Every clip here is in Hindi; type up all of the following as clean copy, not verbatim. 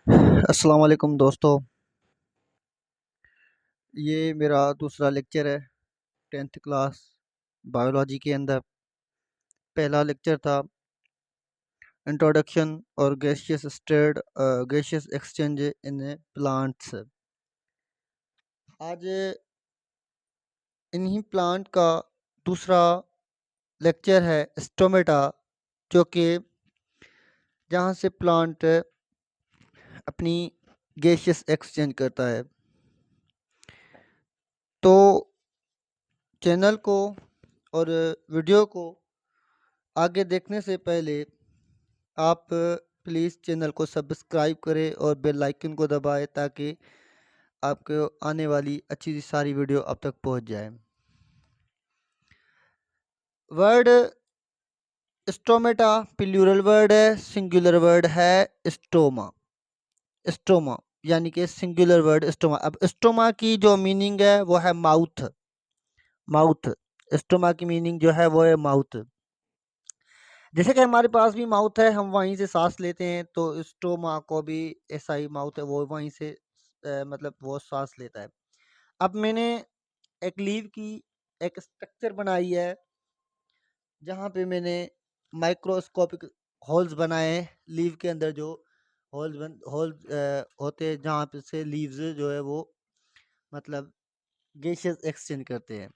अस्सलाम वालेकुम दोस्तों। ये मेरा दूसरा लेक्चर है 10th क्लास बायोलॉजी के अंदर। पहला लेक्चर था इंट्रोडक्शन और गैसियस एक्सचेंज इन प्लांट्स। आज इन्हीं प्लांट का दूसरा लेक्चर है स्टोमेटा, जो कि जहाँ से प्लांट अपनी गैसियस एक्सचेंज करता है। तो चैनल को और वीडियो को आगे देखने से पहले आप प्लीज़ चैनल को सब्सक्राइब करें और बेल आइकन को दबाएं ताकि आपको आने वाली अच्छी सी सारी वीडियो आप तक पहुंच जाए। वर्ड स्टोमेटा प्लूरल वर्ड है, सिंगुलर वर्ड है स्टोमा। स्टोमा यानी कि सिंगुलर वर्ड स्टोमा। अब स्टोमा की जो मीनिंग है वो है माउथ। माउथ स्टोमा की मीनिंग जो है वो है माउथ। जैसे कि हमारे पास भी माउथ है, हम वहीं से सांस लेते हैं, तो स्टोमा को भी ऐसा ही माउथ है, वो वहीं से मतलब वो सांस लेता है। अब मैंने एक लीव की एक स्ट्रक्चर बनाई है, जहाँ पे मैंने माइक्रोस्कोपिक होल्स बनाए हैं। लीव के अंदर जो होल्स होते हैं, जहाँ पे से लीव्स जो है वो मतलब गैसेस एक्सचेंज करते हैं।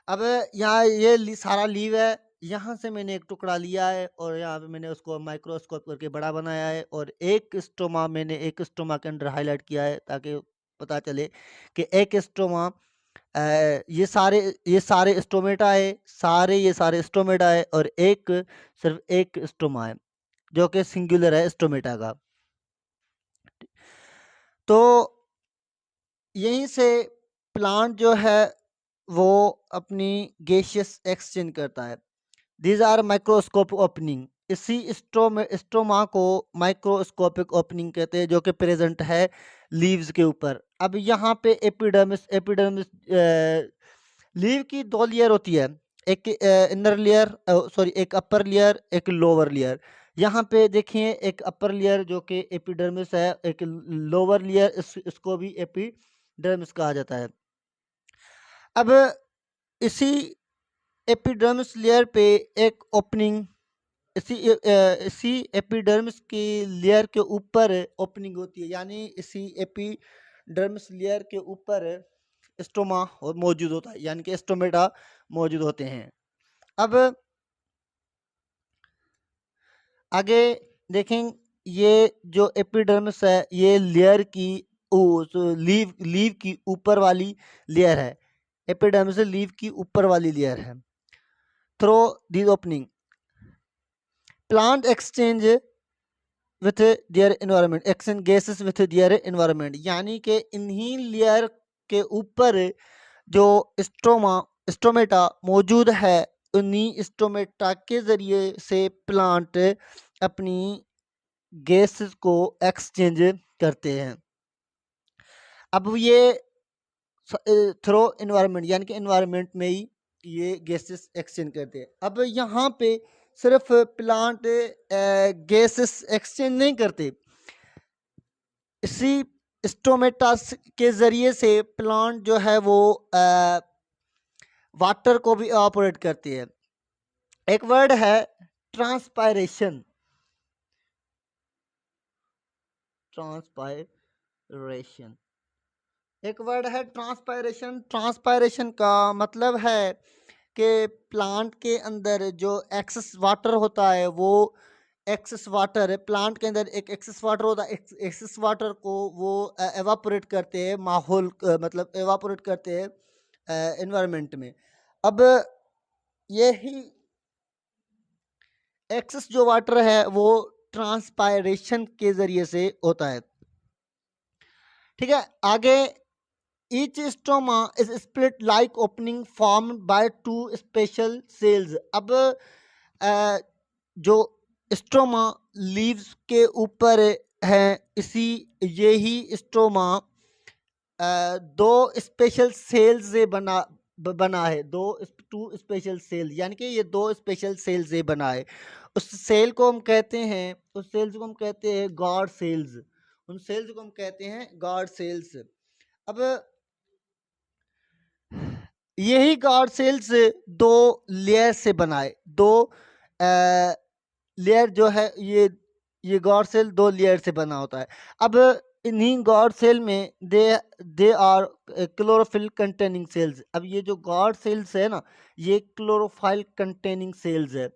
अब यहाँ ये सारा लीव है, यहाँ से मैंने एक टुकड़ा लिया है और यहाँ पे मैंने उसको माइक्रोस्कोप करके बड़ा बनाया है, और एक स्टोमा मैंने एक स्टोमा के अंदर हाईलाइट किया है ताकि पता चले कि एक स्टोमा ये सारे स्टोमेटा है, ये सारे स्टोमेटा है, और एक सिर्फ एक स्टोमा है जो कि सिंगुलर है स्टोमेटा का। तो यहीं से प्लांट जो है वो अपनी गैसियस एक्सचेंज करता है। These are microscope opening. इसी स्टोमा को माइक्रोस्कोपिक ओपनिंग कहते हैं, जो कि प्रेजेंट है लीव्स के ऊपर। अब यहाँ पे एपिडर्मिस एपिडर्मिस लीव की दो लेयर होती है, एक इनर लेयर, सॉरी एक अपर लेयर, एक लोअर लेयर। यहाँ पे देखिए एक अपर लेयर जो कि एपिडर्मिस है, एक लोअर लेयर, इसको भी एपिडर्मिस कहा जाता है। अब इसी एपिडर्मिस लेयर पे एक ओपनिंग, इसी एपिडर्मिस की लेयर के ऊपर ओपनिंग होती है, यानी इसी एपिडर्मिस लेयर के ऊपर स्टोमा मौजूद होता है, यानी कि स्टोमेटा मौजूद होते हैं। अब आगे देखें, ये जो एपिडर्मिस है ये लेयर की लीव की ऊपर वाली लेयर है। एपिडर्मिस लीव की ऊपर वाली लेयर है। Through this opening plant exchange with their environment, exchange gases with their environment, यानी कि इन्हीं लेयर के ऊपर जो स्टोमेटा मौजूद है, उन्हीं स्टोमेटा के ज़रिए से प्लांट अपनी गैसेस को एक्सचेंज करते हैं। अब ये थ्रो एनवायरनमेंट, यानी कि एनवायरनमेंट में ही ये गैसेस एक्सचेंज करते हैं। अब यहाँ पे सिर्फ प्लांट गैसेस एक्सचेंज नहीं करते, इसी स्टोमेटा के ज़रिए से प्लांट जो है वो वाटर को भी ऑपरेट करती है। एक वर्ड है ट्रांसपायरेशन। ट्रांसपायरेशन एक वर्ड है ट्रांसपायरेशन। ट्रांसपायरेशन का मतलब है कि प्लांट के अंदर जो एक्सेस वाटर होता है, वो एक्सेस वाटर है, प्लांट के अंदर एक एक्सेस वाटर होता है, एक्सेस वाटर को वो एवापोरेट करते हैं माहौल, मतलब एवापोरेट करते हैं एनवायरनमेंट में। अब यही एक्सेस जो वाटर है वो ट्रांसपायरेशन के ज़रिए से होता है। ठीक है, आगे each stoma is split like opening formed by two special cells. अब जो स्टोमा लीव्स के ऊपर है, इसी यही स्टोमा दो स्पेशल सेल्स से बना है, टू स्पेशल सेल, यानी कि ये दो स्पेशल सेल से बना है। उस सेल को हम कहते हैं, उस सेल्स को हम कहते हैं गार्ड सेल्स, उन सेल्स को हम कहते हैं गार्ड सेल्स। अब यही गार्ड सेल्स दो लेयर से बनाए, दो लेयर जो है ये गार्ड सेल दो लेयर से बना होता है। अब इन्हीं गार्ड सेल में they are chlorophyll containing cells. अब ये जो गार्ड सेल्स है ना, ये क्लोरोफाइल कंटेनिंग सेल्स है,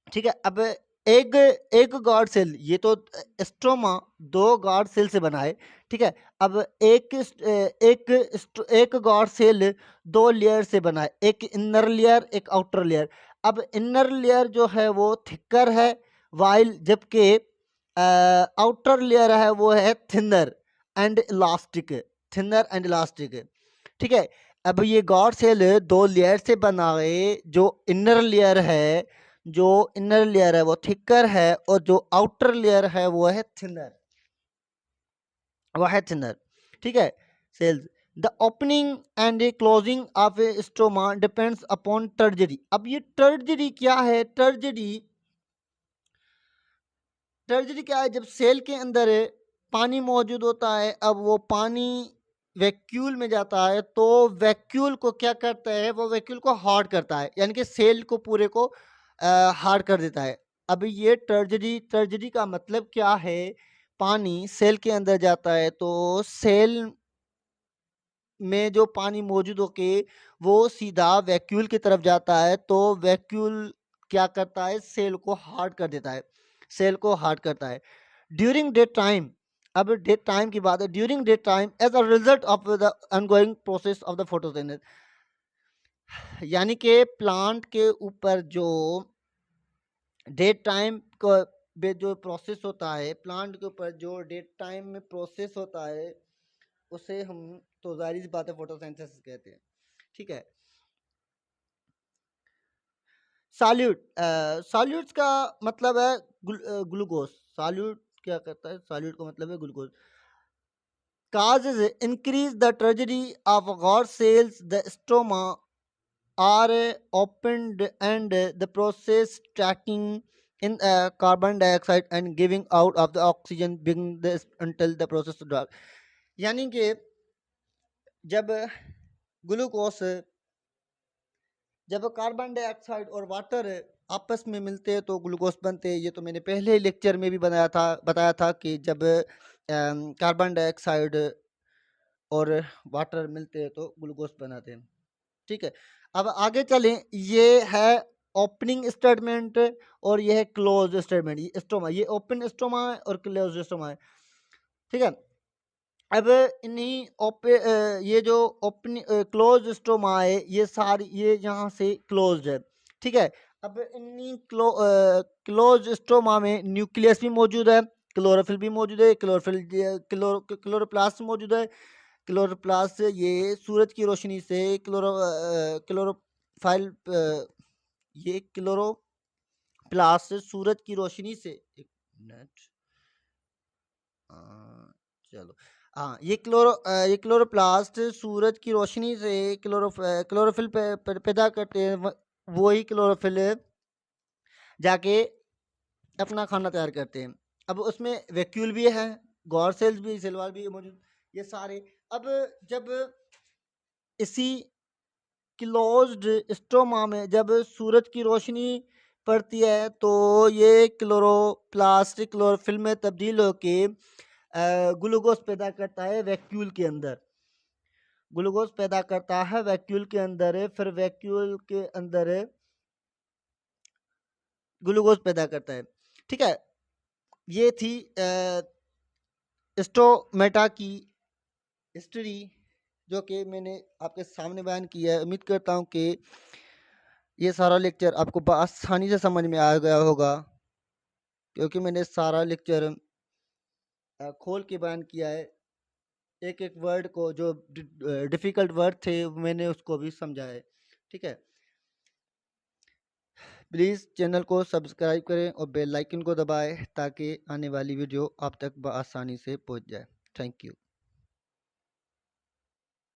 ठीक है। अब एक एक गार्ड सेल, ये तो स्ट्रोमा दो गार्ड सेल से बना है, ठीक है। अब एक गार्ड सेल दो लेयर से बना है, एक इनर लेयर एक आउटर लेयर। अब इनर लेयर जो है वो थिकर है, वाइल जबकि आउटर लेयर है वो है thinner and elastic, thinner and elastic, ठीक है। अब ये गार्ड सेल दो लेयर से बना है, जो इनर लेयर है, जो इनर लेयर है वो थिकर है, और जो आउटर लेयर है वो है थिनर, ठीक है। Cells, the opening and closing of a stoma depends upon turgor. अब ये टर्जरी क्या है? टर्जरी क्या है? जब सेल के अंदर पानी मौजूद होता है, अब वो पानी वैक्यूल में जाता है, तो वैक्यूल को क्या करता है? वो वैक्यूल को हार्ड करता है, यानी कि सेल को पूरे को हार्ड कर देता है। अब ये टर्जरी का मतलब क्या है? पानी सेल के अंदर जाता है तो सेल में जो पानी मौजूद होके वो सीधा वैक्यूल की तरफ जाता है, तो वैक्यूल क्या करता है? सेल को हार्ड कर देता है, सेल को हार्ड करता है। ड्यूरिंग डे टाइम, अब डे टाइम की बात है, during day time as a result of the ongoing process of the photosynthesis, यानी कि प्लांट के ऊपर जो डे टाइम को जो प्रोसेस होता है, प्लांट के ऊपर जो डे टाइम में प्रोसेस होता है, उसे हम तो जाहिर सी बात है फोटोसिंथेसिस कहते हैं, ठीक है। सॉल्यूट, सॉल्यूट्स का मतलब है ग्लूकोज। सॉल्यूट क्या करता है? सॉल्यूट का मतलब है glucose. causes increase the tragedy of God cells, the stroma are opened and the process tracking in carbon dioxide and giving out of the oxygen begin this until the process to drug। यानी कि जब ग्लूकोस, जब कार्बन डाइऑक्साइड और वाटर आपस में मिलते हैं तो ग्लूकोस बनते हैं। ये तो मैंने पहले लेक्चर में भी बताया था कि जब कार्बन डाइऑक्साइड और वाटर मिलते हैं तो ग्लूकोस बनाते हैं, ठीक है। अब आगे चलें, ये है ओपनिंग स्टेटमेंट और ये है क्लोज स्टेटमेंट। ये स्टोमा, ये ओपन स्टोमा है और क्लोज स्टोमा है, ठीक है। अब इन्हीं ये जो ओपन क्लोज स्टोमा है, ये सारी ये यहाँ से क्लोज्ड है, ठीक है। अब इन्हीं क्लोज स्टोमा में न्यूक्लियस भी मौजूद है, क्लोरोफिल भी मौजूद है, क्लोरोप्लास्ट मौजूद है। क्लोरोप्लास्ट ये सूरज की रोशनी से क्लोरोफाइल, ये क्लोरोप्लास्ट सूरज की रोशनी से, एक मिनट, चलो, हाँ, ये क्लोरोप्लास्ट सूरज की रोशनी से क्लोरोफिल पैदा करते हैं। वही क्लोरोफिल जाके अपना खाना तैयार करते हैं। अब उसमें वैक्यूल भी है, गॉड सेल्स भी, सेल वॉल भी मौजूद, ये सारे। अब जब इसी क्लोज्ड स्टोमा में जब सूरज की रोशनी पड़ती है तो ये क्लोरोप्लास्ट क्लोरोफिल में तब्दील होके ग्लूकोज पैदा करता है वैक्यूल के अंदर, ग्लूकोज पैदा करता है वैक्यूल के अंदर, फिर वैक्यूल के अंदर ग्लूकोज पैदा करता है, ठीक है। ये थी स्टोमेटा की हिस्ट्री, जो कि मैंने आपके सामने बयान किया है। उम्मीद करता हूँ कि ये सारा लेक्चर आपको आसानी से समझ में आ गया होगा, क्योंकि मैंने सारा लेक्चर खोल के बयान किया है। एक एक वर्ड को, जो डिफ़िकल्ट वर्ड थे मैंने उसको भी समझाया है, ठीक है। प्लीज़ चैनल को सब्सक्राइब करें और बेल आइकन को दबाएं ताकि आने वाली वीडियो आप तक आसानी से पहुंच जाए। Thank you.